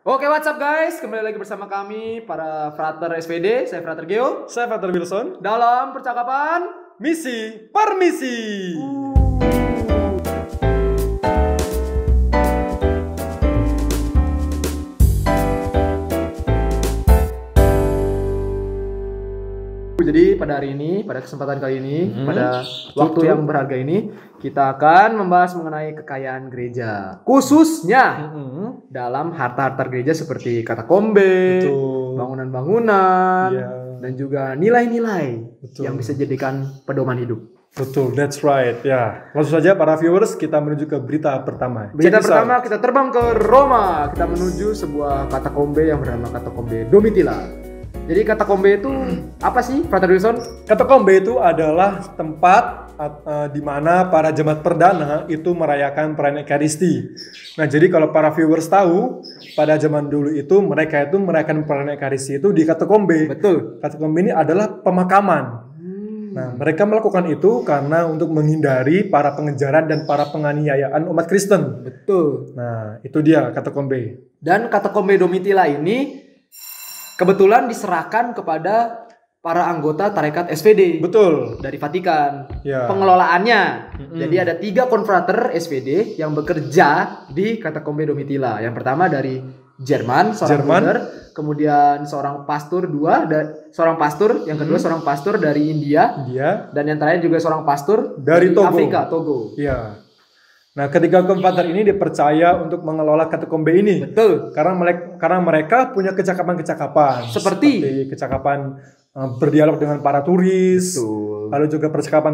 Oke, what's up guys? Kembali lagi bersama kami para Frater SPD. Saya Frater Geo. Saya Frater Wilson. Dalam percakapan Misi Permisi. Jadi pada hari ini, pada kesempatan kali ini, pada waktu yang berharga ini, kita akan membahas mengenai kekayaan gereja, khususnya dalam harta-harta gereja seperti katakombe, bangunan-bangunan, dan juga nilai-nilai yang bisa dijadikan pedoman hidup. Betul, that's right. Ya, langsung saja para viewers kita menuju ke berita pertama. Berita pertama kita terbang ke Roma. Kita menuju sebuah katakombe yang bernama katakombe Domitilla. Jadi katakombe itu apa sih, Frater Wilson? Katakombe itu adalah tempat di mana para jemaat perdana itu merayakan perayaan Ekaristi. Nah, jadi kalau para viewers tahu, pada zaman dulu itu mereka itu merayakan perayaan Ekaristi itu di katakombe. Betul. Katakombe ini adalah pemakaman. Nah, mereka melakukan itu karena untuk menghindari para pengejaran dan para penganiayaan umat Kristen. Betul. Nah, itu dia katakombe. Dan katakombe Domitilla ini kebetulan diserahkan kepada para anggota tarekat SPD. Betul. Dari Vatikan. Ya. Pengelolaannya. Jadi ada 3 konfrater SPD yang bekerja di katakombe Domitilla. Yang pertama dari Jerman, seorang brother, kemudian seorang pastor seorang pastor, yang kedua seorang pastor dari India, dan yang terakhir juga seorang pastor dari Togo. Afrika, Togo. Iya. Nah, ketiga konfrater ini dipercaya untuk mengelola katakombe ini. Betul. Karena mereka punya kecakapan-kecakapan. Seperti kecakapan berdialog dengan para turis. Betul. Lalu juga percakapan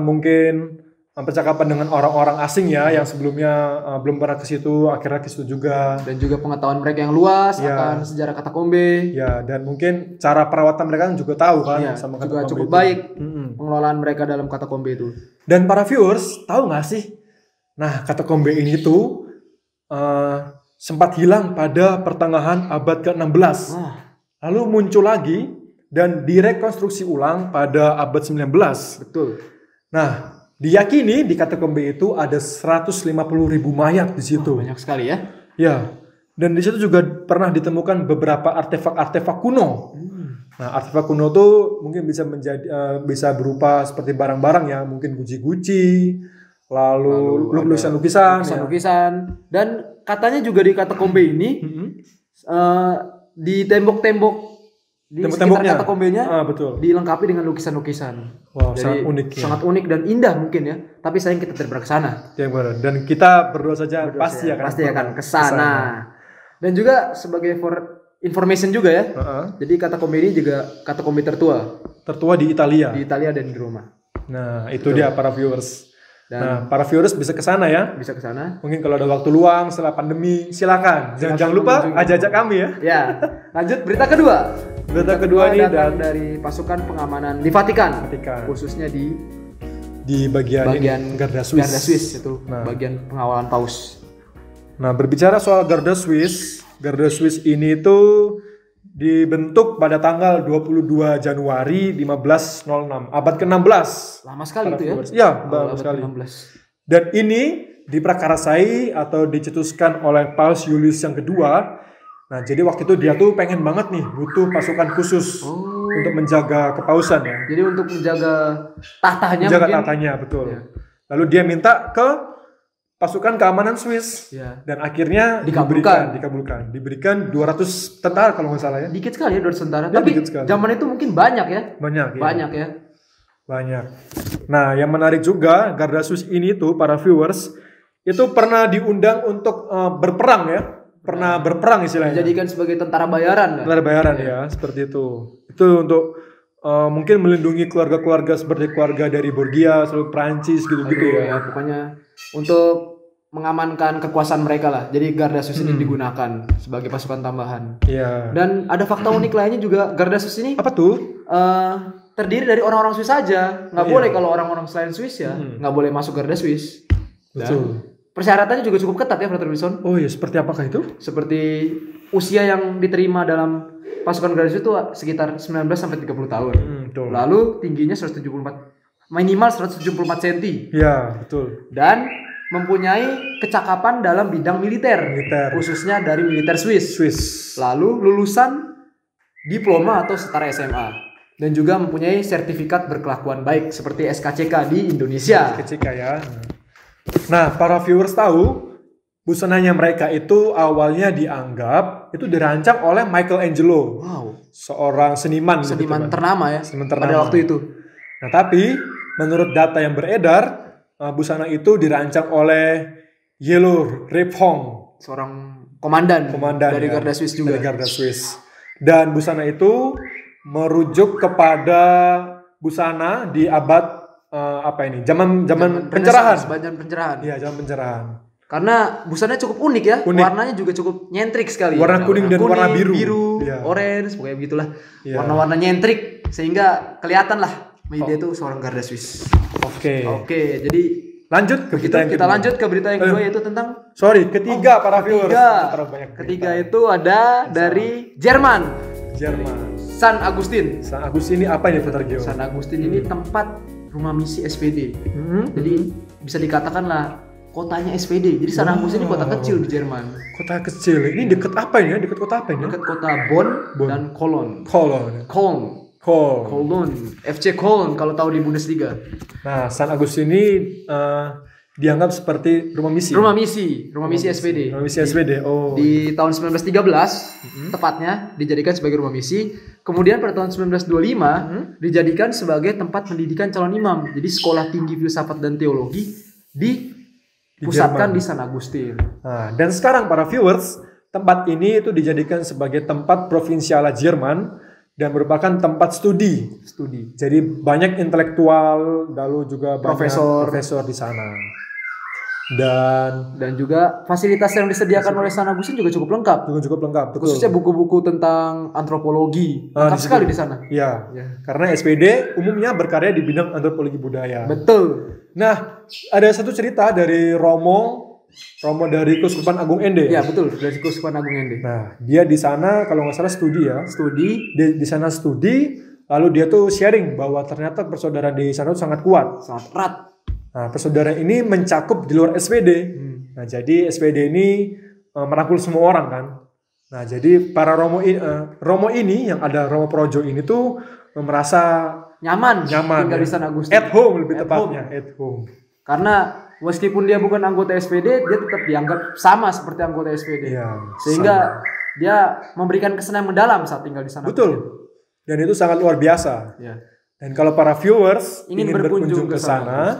dengan orang-orang asing ya, yang sebelumnya belum pernah ke situ, akhirnya ke situ juga. Dan juga pengetahuan mereka yang luas akan sejarah katakombe. Ya, dan mungkin cara perawatan mereka juga tahu kan sama juga katakombe cukup itu. baik pengelolaan mereka dalam katakombe itu. Dan para viewers, tahu nggak sih? Nah, katakombe ini tuh sempat hilang pada pertengahan abad ke-16. Lalu muncul lagi dan direkonstruksi ulang pada abad 19. Betul. Nah, diyakini di katakombe itu ada 150.000 mayat di situ. Banyak sekali ya. Ya. Dan di situ juga pernah ditemukan beberapa artefak-artefak kuno. Nah, artefak kuno tuh mungkin bisa berupa seperti barang-barang ya, mungkin guci-guci, lalu lukisan-lukisan. Dan katanya juga di katakombe ini di tembok-tembok di sekitar katakombenya betul, dilengkapi dengan lukisan-lukisan. Wow, jadi sangat unik ya. Sangat unik dan indah mungkin ya. Tapi sayang kita tidak pernah ke sana. Dan kita berdoa saja pasti akan ke sana. Dan juga sebagai information juga ya. Jadi katakombe ini juga katakombe tertua di Italia. Di Italia dan di Roma. Nah, itu dia para viewers. Nah, para viewers bisa ke sana ya. Bisa ke sana. Mungkin kalau ada waktu luang setelah pandemi, silakan. Jangan lupa ajak kami ya. Ya. Lanjut berita kedua. Berita kedua ini datang dari pasukan pengamanan di Vatikan. Khususnya di bagian Garda Swiss. Garda Swiss itu bagian pengawalan paus. Nah, berbicara soal Garda Swiss ini tuh dibentuk pada tanggal 22 Januari 1506, abad ke-16. Lama sekali itu ya? Ya, lama sekali. Dan ini diprakarasai atau dicetuskan oleh Paus Julius yang kedua. Nah, jadi waktu itu dia tuh pengen banget nih butuh pasukan khusus untuk menjaga kepausan ya. Jadi untuk menjaga tahtanya. Tahtanya, betul. Ya. Lalu dia minta ke pasukan keamanan Swiss dan akhirnya dikabulkan 200 tentara kalau nggak salah ya. Dikit sekali ya 200 tentara. Tapi zaman itu mungkin banyak ya. Banyak ya. Nah, yang menarik juga Garda Swiss ini tuh para viewers itu pernah diundang untuk berperang ya. Pernah berperang istilahnya. Dijadikan sebagai tentara bayaran. Tentara bayaran ya, seperti itu. Itu untuk mungkin melindungi keluarga-keluarga seperti keluarga dari Borgia, seluruh Prancis gitu-gitu ya. Pokoknya untuk mengamankan kekuasaan mereka lah. Jadi Garda Swiss ini digunakan sebagai pasukan tambahan. Iya. Dan ada fakta unik lainnya juga, Garda Swiss ini apa tuh? Terdiri dari orang-orang Swiss saja. Nggak boleh kalau orang-orang selain Swiss ya, nggak boleh masuk Garda Swiss. Betul. Persyaratannya juga cukup ketat ya, Frater Wilson. Oh iya, seperti apakah itu? Seperti usia yang diterima dalam pasukan Garda Swiss itu sekitar 19 sampai 30 tahun. Lalu tingginya 174, minimal 174 cm. Iya, betul. Dan mempunyai kecakapan dalam bidang militer. Khususnya dari militer Swiss. Lalu lulusan diploma atau setara SMA. Dan juga mempunyai sertifikat berkelakuan baik seperti SKCK di Indonesia. SKCK ya. Nah, para viewers tahu busananya mereka itu awalnya dianggap itu dirancang oleh Michelangelo. Wow. Seorang seniman ternama ya. Pada waktu itu. Nah, tapi menurut data yang beredar, busana itu dirancang oleh Yellow Riphong, seorang komandan dari Garda Swiss juga. Dari Garda Swiss. Dan busana itu merujuk kepada busana di abad zaman pencerahan. Iya, zaman pencerahan. Karena busana cukup unik ya. Warnanya juga cukup nyentrik sekali. Warna kuning dan warna biru. Orange, pokoknya begitulah. Warna-warna nyentrik sehingga kelihatan lah dia itu seorang Garda Swiss. Oke, jadi lanjut ke berita yang kedua yaitu tentang ketiga para viewers. Ketiga itu ada dari Jerman. San Agustin ini apa ini Frater Geo? San Agustin ini tempat rumah misi SPD. Jadi bisa dikatakan lah kotanya SPD. Jadi San Agustin ini kota kecil di Jerman. Kota kecil. Ini dekat apa ini? Dekat kota apa ini? Dekat kota Bonn dan Cologne. FC Cologne kalau tahu di Bundesliga. Nah, San Agustin ini dianggap seperti rumah misi SPD. Rumah misi SPD. Di tahun 1913 tepatnya dijadikan sebagai rumah misi. Kemudian pada tahun 1925 dijadikan sebagai tempat pendidikan calon imam. Jadi sekolah tinggi filsafat dan teologi dipusatkan di San Agustin. Nah, dan sekarang para viewers, tempat ini itu dijadikan sebagai tempat provinsial Jerman dan merupakan tempat studi. Jadi banyak intelektual, lalu juga profesor di sana. Dan juga fasilitas yang disediakan oleh San Agustin juga cukup lengkap. Betul. Khususnya buku-buku tentang antropologi. Lengkap sekali di sana. Iya. Karena SPD umumnya berkarya di bidang antropologi budaya. Betul. Nah, ada satu cerita dari Romo dari Keuskupan Agung Ende. Iya, betul, dari Keuskupan Agung Ende. Nah, dia di sana kalau nggak salah studi. Di sana studi, lalu dia tuh sharing bahwa ternyata persaudaraan di sana tuh sangat kuat, sangat erat. Nah, persaudaraan ini mencakup di luar SPD. Nah, jadi SPD ini merangkul semua orang kan. Nah, jadi para Romo ini yang ada Romo Projo ini tuh merasa nyaman tinggal di San Agustin. At home lebih tepatnya. Karena meskipun dia bukan anggota SPD, dia tetap dianggap sama seperti anggota SPD. Sehingga dia memberikan kesan yang mendalam saat tinggal di sana. Betul. Dan itu sangat luar biasa. Dan kalau para viewers ingin berkunjung ke sana,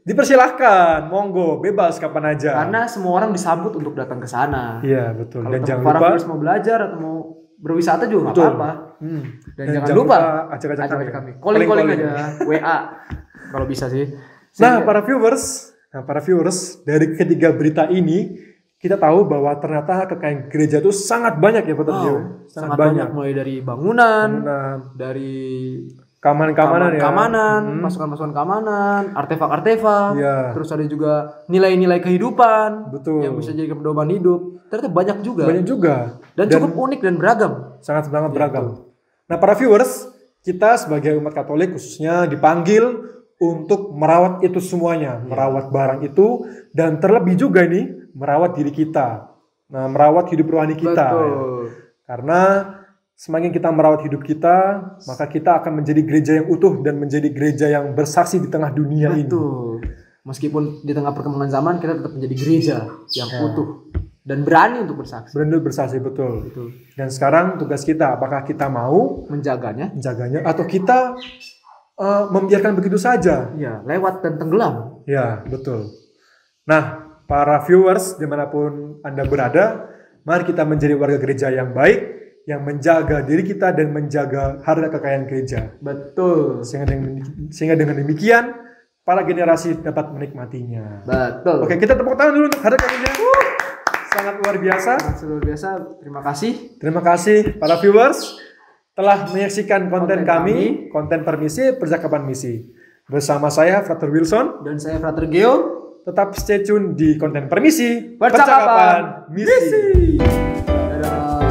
dipersilahkan, monggo, bebas kapan aja. Karena semua orang disambut untuk datang ke sana. Iya, betul. Kalau para viewers mau belajar atau mau berwisata juga nggak apa-apa. Dan jangan lupa ajak kami. Calling aja, WA kalau bisa sih. Nah, para viewers, dari ketiga berita ini kita tahu bahwa ternyata kekayaan gereja itu sangat banyak ya, Frater Geo. Sangat banyak, mulai dari bangunan, dari keamanan, pasukan-pasukan keamanan, artefak-artefak, terus ada juga nilai-nilai kehidupan yang bisa jadi pedoman hidup. Ternyata banyak juga. Dan cukup unik dan beragam. Sangat beragam. Nah, para viewers, kita sebagai umat Katolik khususnya dipanggil untuk merawat itu semuanya, merawat barang itu, dan terlebih juga nih merawat diri kita, merawat hidup rohani kita. Karena semakin kita merawat hidup kita, maka kita akan menjadi gereja yang utuh dan menjadi gereja yang bersaksi di tengah dunia ini. Meskipun di tengah perkembangan zaman, kita tetap menjadi gereja yang utuh dan berani untuk bersaksi. Betul. Dan sekarang tugas kita, apakah kita mau menjaganya atau kita membiarkan begitu saja? Lewat dan tenggelam. Betul. Nah, para viewers dimanapun Anda berada, mari kita menjadi warga gereja yang baik, yang menjaga diri kita dan menjaga harta kekayaan gereja. Betul. Sehingga dengan demikian para generasi dapat menikmatinya. Betul. Oke, kita tepuk tangan dulu untuk harta kekayaan. Sangat luar biasa. Terima kasih para viewers telah menyaksikan konten kami, konten Permisi, Percakapan Misi. Bersama saya Frater Wilson dan saya Frater Geo. Tetap stay tune di konten Permisi, Percakapan Misi. Dadah.